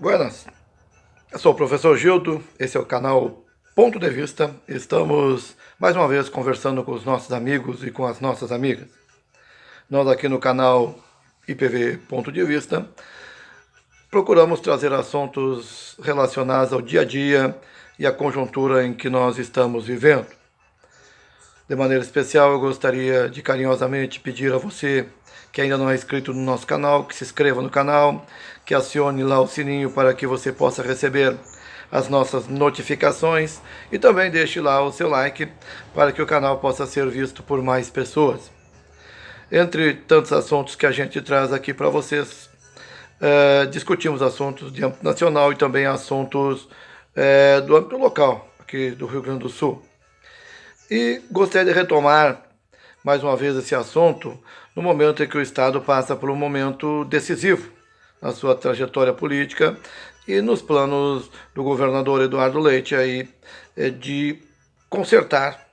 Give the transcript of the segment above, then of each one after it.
Buenas, eu sou o professor Gildo, esse é o canal Ponto de Vista. Estamos mais uma vez conversando com os nossos amigos e com as nossas amigas. Nós aqui no canal IPV Ponto de Vista procuramos trazer assuntos relacionados ao dia a dia e à conjuntura em que nós estamos vivendo. De maneira especial, eu gostaria de carinhosamente pedir a você que ainda não é inscrito no nosso canal, que se inscreva no canal, que acione lá o sininho para que você possa receber as nossas notificações e também deixe lá o seu like para que o canal possa ser visto por mais pessoas. Entre tantos assuntos que a gente traz aqui para vocês, discutimos assuntos de âmbito nacional e também assuntos do âmbito local, aqui do Rio Grande do Sul. E gostaria de retomar mais uma vez esse assunto no momento em que o Estado passa por um momento decisivo na sua trajetória política e nos planos do governador Eduardo Leite aí de consertar,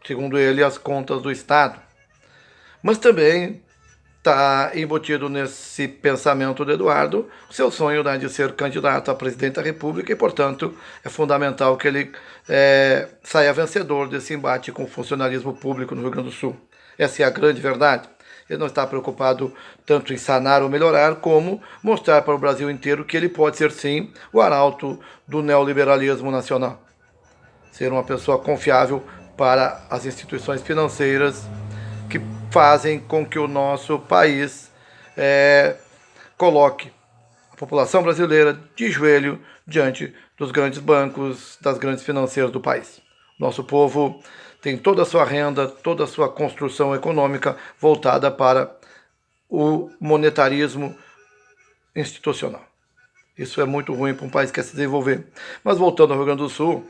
segundo ele, as contas do Estado. Mas também está embutido nesse pensamento do Eduardo o seu sonho, né, de ser candidato a presidente da República e, portanto, é fundamental que ele saia vencedor desse embate com o funcionalismo público no Rio Grande do Sul. Essa é a grande verdade. Ele não está preocupado tanto em sanar ou melhorar, como mostrar para o Brasil inteiro que ele pode ser, sim, o arauto do neoliberalismo nacional. Ser uma pessoa confiável para as instituições financeiras que fazem com que o nosso país coloque a população brasileira de joelho diante dos grandes bancos, das grandes financeiras do país. Nosso povo tem toda a sua renda, toda a sua construção econômica voltada para o monetarismo institucional. Isso é muito ruim para um país que quer se desenvolver. Mas voltando ao Rio Grande do Sul,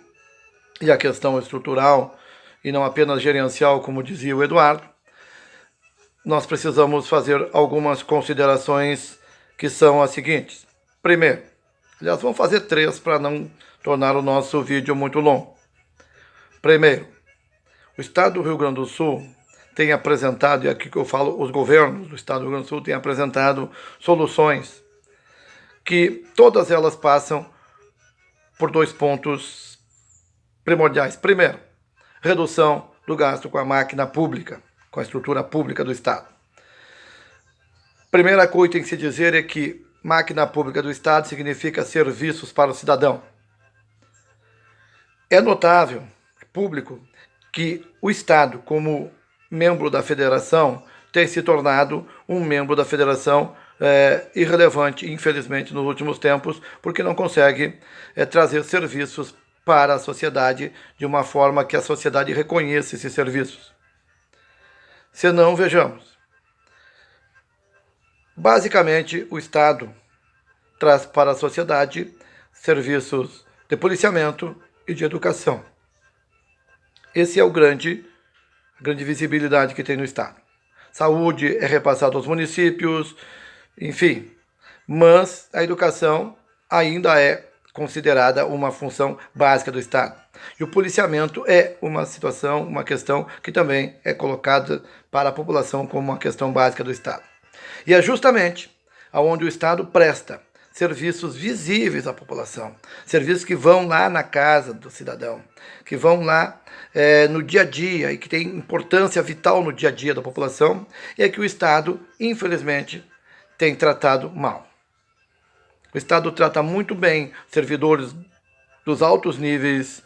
e a questão estrutural, e não apenas gerencial, como dizia o Eduardo, nós precisamos fazer algumas considerações que são as seguintes. Primeiro, aliás, vamos fazer 3 para não tornar o nosso vídeo muito longo. Primeiro, o Estado do Rio Grande do Sul tem apresentado, e aqui que eu falo, os governos do Estado do Rio Grande do Sul têm apresentado soluções que todas elas passam por 2 pontos primordiais. Primeiro, redução do gasto com a máquina pública, com a estrutura pública do Estado. Primeira coisa que tem que se dizer é que máquina pública do Estado significa serviços para o cidadão. É notável, público, que o Estado, como membro da federação, tem se tornado um membro da federação irrelevante, infelizmente, nos últimos tempos, porque não consegue trazer serviços para a sociedade de uma forma que a sociedade reconheça esses serviços. Se não, vejamos. Basicamente, o Estado traz para a sociedade serviços de policiamento e de educação. Esse é a grande visibilidade que tem no Estado. Saúde é repassada aos municípios, enfim. Mas a educação ainda é considerada uma função básica do Estado. E o policiamento é uma situação, uma questão que também é colocada para a população como uma questão básica do Estado. E é justamente onde o Estado presta serviços visíveis à população, serviços que vão lá na casa do cidadão, que vão lá no dia a dia e que têm importância vital no dia a dia da população, e é que o Estado, infelizmente, tem tratado mal. O Estado trata muito bem servidores dos altos níveis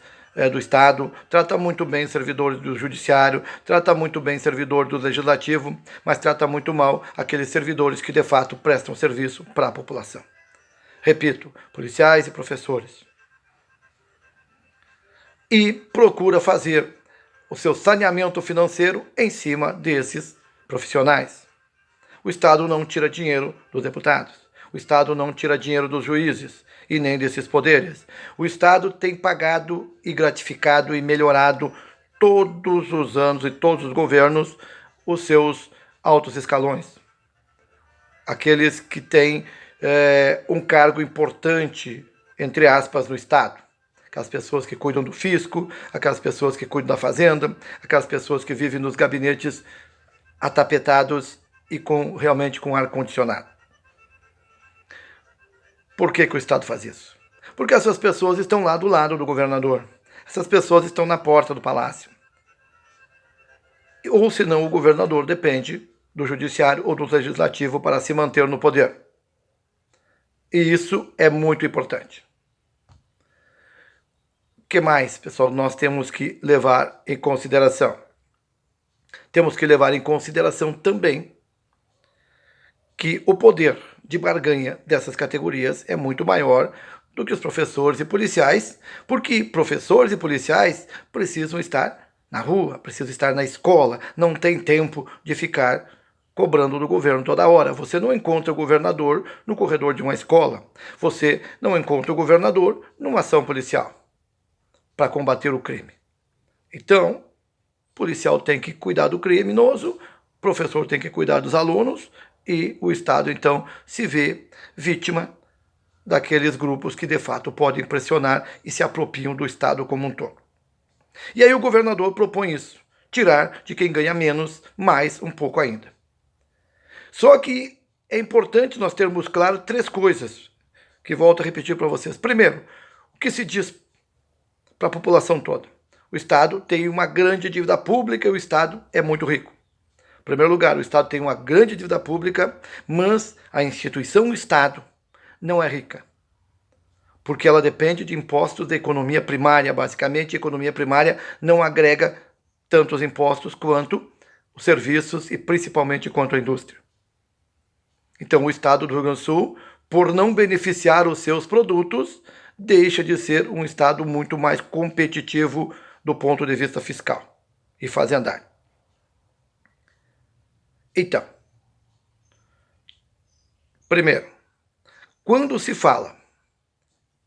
do Estado, trata muito bem servidores do Judiciário, trata muito bem servidor do Legislativo, mas trata muito mal aqueles servidores que de fato prestam serviço para a população. Repito, policiais e professores. E procura fazer o seu saneamento financeiro em cima desses profissionais. O Estado não tira dinheiro dos deputados. O Estado não tira dinheiro dos juízes e nem desses poderes. O Estado tem pagado e gratificado e melhorado todos os anos e todos os governos os seus altos escalões. Aqueles que têm um cargo importante, entre aspas, no Estado. Aquelas pessoas que cuidam do fisco, aquelas pessoas que cuidam da fazenda, aquelas pessoas que vivem nos gabinetes atapetados e realmente com ar-condicionado. Por que o Estado faz isso? Porque essas pessoas estão lá do lado do governador. Essas pessoas estão na porta do palácio. Ou senão o governador depende do judiciário ou do legislativo para se manter no poder. E isso é muito importante. O que mais, pessoal, nós temos que levar em consideração? Temos que levar em consideração também que o poder de barganha dessas categorias é muito maior do que os professores e policiais, porque professores e policiais precisam estar na rua, precisam estar na escola, não tem tempo de ficar cobrando do governo toda hora. Você não encontra o governador no corredor de uma escola, você não encontra o governador numa ação policial para combater o crime. Então, o policial tem que cuidar do criminoso, o professor tem que cuidar dos alunos e o Estado, então, se vê vítima daqueles grupos que, de fato, podem pressionar e se apropriam do Estado como um todo. E aí o governador propõe isso, tirar de quem ganha menos, mais um pouco ainda. Só que é importante nós termos claro 3 coisas, que volto a repetir para vocês. Primeiro, o que se diz para a população toda? O Estado tem uma grande dívida pública e o Estado é muito rico. Em primeiro lugar, o Estado tem uma grande dívida pública, mas a instituição Estado não é rica, porque ela depende de impostos da economia primária. Basicamente, a economia primária não agrega tantos impostos quanto os serviços e principalmente quanto a indústria. Então, o Estado do Rio Grande do Sul, por não beneficiar os seus produtos, deixa de ser um Estado muito mais competitivo do ponto de vista fiscal e fazendário. Então, primeiro, quando se fala,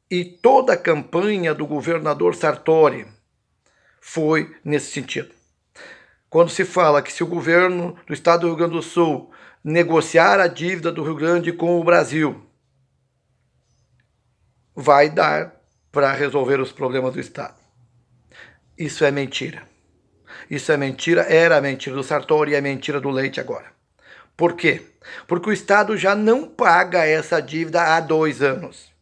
e toda a campanha do governador Sartori foi nesse sentido, quando se fala que se o governo do estado do Rio Grande do Sul negociar a dívida do Rio Grande com o Brasil, vai dar para resolver os problemas do estado. Isso é mentira. Isso é mentira, era mentira do Sartori e é mentira do Leite agora. Por quê? Porque o Estado já não paga essa dívida há 2 anos.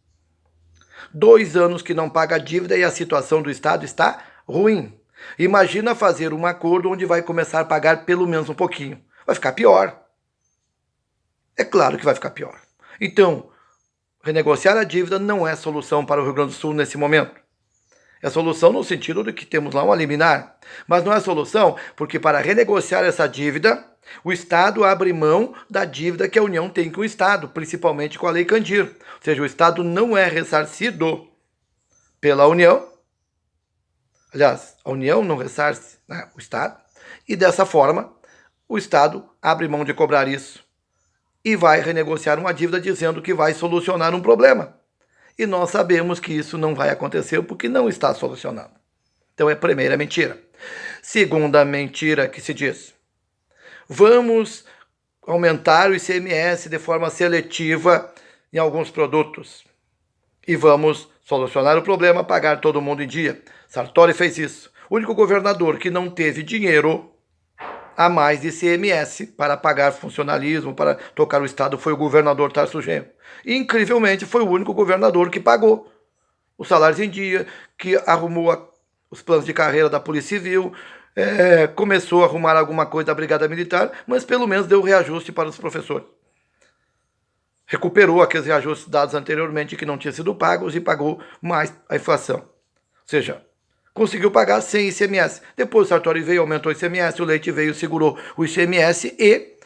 2 anos que não paga a dívida e a situação do Estado está ruim. Imagina fazer um acordo onde vai começar a pagar pelo menos um pouquinho. Vai ficar pior. É claro que vai ficar pior. Então, renegociar a dívida não é solução para o Rio Grande do Sul nesse momento. É solução no sentido de que temos lá uma liminar. Mas não é solução porque para renegociar essa dívida, o Estado abre mão da dívida que a União tem com o Estado, principalmente com a Lei Candir. Ou seja, o Estado não é ressarcido pela União. Aliás, a União não ressarce, né, o Estado. E dessa forma, o Estado abre mão de cobrar isso e vai renegociar uma dívida dizendo que vai solucionar um problema. E nós sabemos que isso não vai acontecer porque não está solucionado. Então é a primeira mentira. Segunda mentira que se diz: vamos aumentar o ICMS de forma seletiva em alguns produtos e vamos solucionar o problema, pagar todo mundo em dia. Sartori fez isso. O único governador que não teve dinheiro a mais de ICMS para pagar funcionalismo, para tocar o Estado, foi o governador Tarso Genro. E, incrivelmente, foi o único governador que pagou os salários em dia, que arrumou os planos de carreira da Polícia Civil, começou a arrumar alguma coisa da Brigada Militar, mas pelo menos deu reajuste para os professores. Recuperou aqueles reajustes dados anteriormente que não tinham sido pagos e pagou mais a inflação. Ou seja, conseguiu pagar sem ICMS. Depois o Sartori veio, aumentou o ICMS, o Leite veio, segurou o ICMS e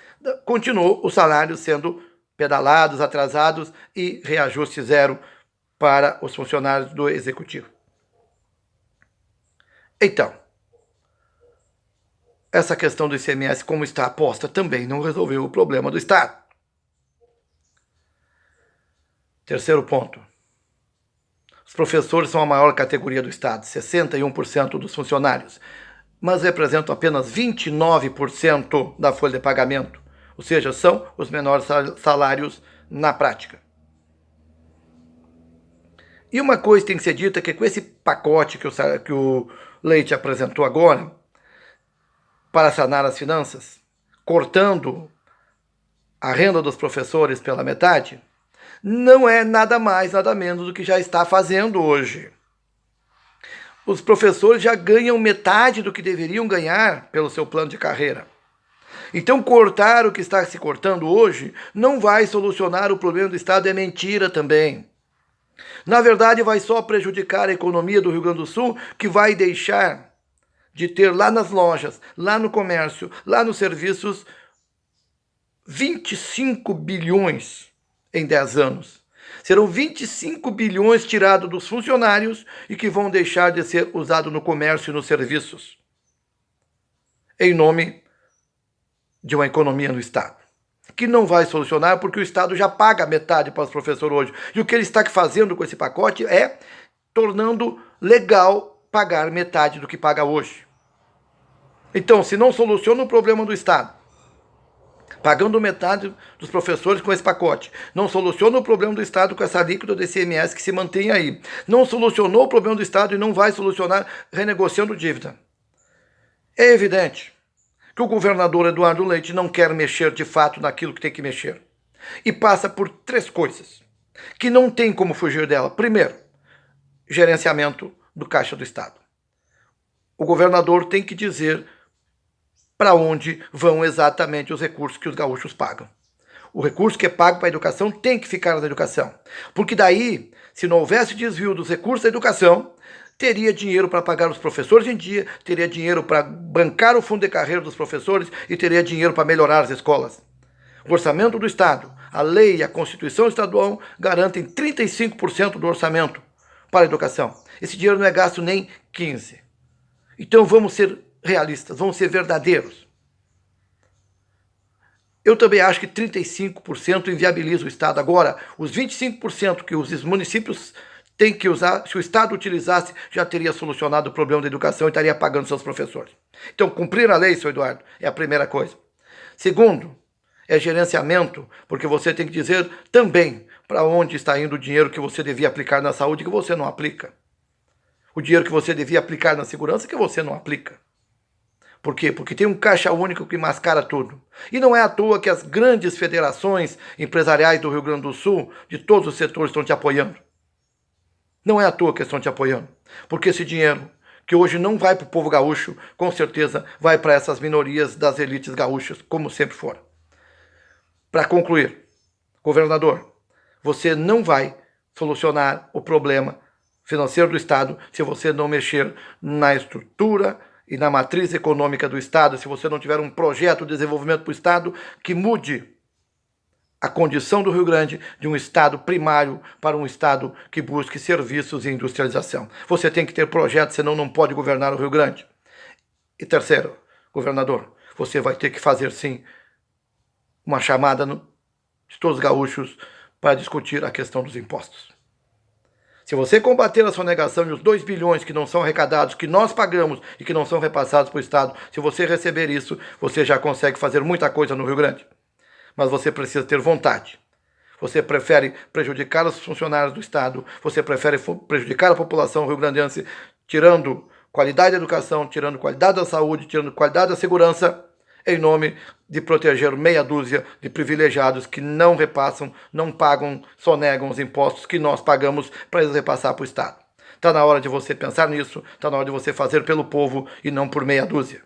continuou os salários sendo pedalados, atrasados e reajuste zero para os funcionários do Executivo. Então, essa questão do ICMS, como está aposta, também não resolveu o problema do Estado. Terceiro ponto. Os professores são a maior categoria do Estado, 61% dos funcionários, mas representam apenas 29% da folha de pagamento, ou seja, são os menores salários na prática. E uma coisa tem que ser dita, que com esse pacote que o Leite apresentou agora, para sanar as finanças, cortando a renda dos professores pela metade, não é nada mais, nada menos do que já está fazendo hoje. Os professores já ganham metade do que deveriam ganhar pelo seu plano de carreira. Então, cortar o que está se cortando hoje não vai solucionar o problema do Estado, é mentira também. Na verdade, vai só prejudicar a economia do Rio Grande do Sul, que vai deixar de ter lá nas lojas, lá no comércio, lá nos serviços, 25 bilhões em 10 anos. Serão 25 bilhões tirados dos funcionários e que vão deixar de ser usados no comércio e nos serviços, em nome de uma economia no Estado, que não vai solucionar porque o Estado já paga metade para os professores hoje. E o que ele está fazendo com esse pacote é tornando legal pagar metade do que paga hoje. Então, se não soluciona o problema do Estado, pagando metade dos professores com esse pacote, não soluciona o problema do Estado com essa alíquota do ICMS que se mantém aí, não solucionou o problema do Estado e não vai solucionar renegociando dívida. É evidente que o governador Eduardo Leite não quer mexer de fato naquilo que tem que mexer. E passa por 3 coisas que não tem como fugir dela. Primeiro, gerenciamento do Caixa do Estado. O governador tem que dizer para onde vão exatamente os recursos que os gaúchos pagam. O recurso que é pago para a educação tem que ficar na educação. Porque daí, se não houvesse desvio dos recursos da educação, teria dinheiro para pagar os professores em dia, teria dinheiro para bancar o fundo de carreira dos professores e teria dinheiro para melhorar as escolas. O orçamento do Estado, a lei e a Constituição estadual garantem 35% do orçamento para a educação. Esse dinheiro não é gasto nem 15%. Então vamos ser realistas, vamos ser verdadeiros. Eu também acho que 35% inviabiliza o Estado. Agora, os 25% que os municípios têm que usar, se o Estado utilizasse, já teria solucionado o problema da educação e estaria pagando seus professores. Então, cumprir a lei, senhor Eduardo, é a primeira coisa. Segundo, é gerenciamento, porque você tem que dizer também para onde está indo o dinheiro que você devia aplicar na saúde que você não aplica. O dinheiro que você devia aplicar na segurança que você não aplica. Por quê? Porque tem um caixa único que mascara tudo. E não é à toa que as grandes federações empresariais do Rio Grande do Sul, de todos os setores, estão te apoiando. Não é à toa que estão te apoiando. Porque esse dinheiro, que hoje não vai para o povo gaúcho, com certeza vai para essas minorias das elites gaúchas, como sempre foram. Para concluir, governador, você não vai solucionar o problema financeiro do Estado se você não mexer na estrutura e na matriz econômica do Estado, se você não tiver um projeto de desenvolvimento para o Estado que mude a condição do Rio Grande de um Estado primário para um Estado que busque serviços e industrialização. Você tem que ter projeto, senão não pode governar o Rio Grande. E terceiro, governador, você vai ter que fazer sim uma chamada de todos os gaúchos para discutir a questão dos impostos. Se você combater a sonegação e os 2 bilhões que não são arrecadados, que nós pagamos e que não são repassados para o Estado, se você receber isso, você já consegue fazer muita coisa no Rio Grande. Mas você precisa ter vontade. Você prefere prejudicar os funcionários do Estado, você prefere prejudicar a população rio-grandense, tirando qualidade da educação, tirando qualidade da saúde, tirando qualidade da segurança, em nome de proteger meia dúzia de privilegiados que não repassam, não pagam, sonegam os impostos que nós pagamos para eles repassar para o Estado. Está na hora de você pensar nisso, está na hora de você fazer pelo povo e não por meia dúzia.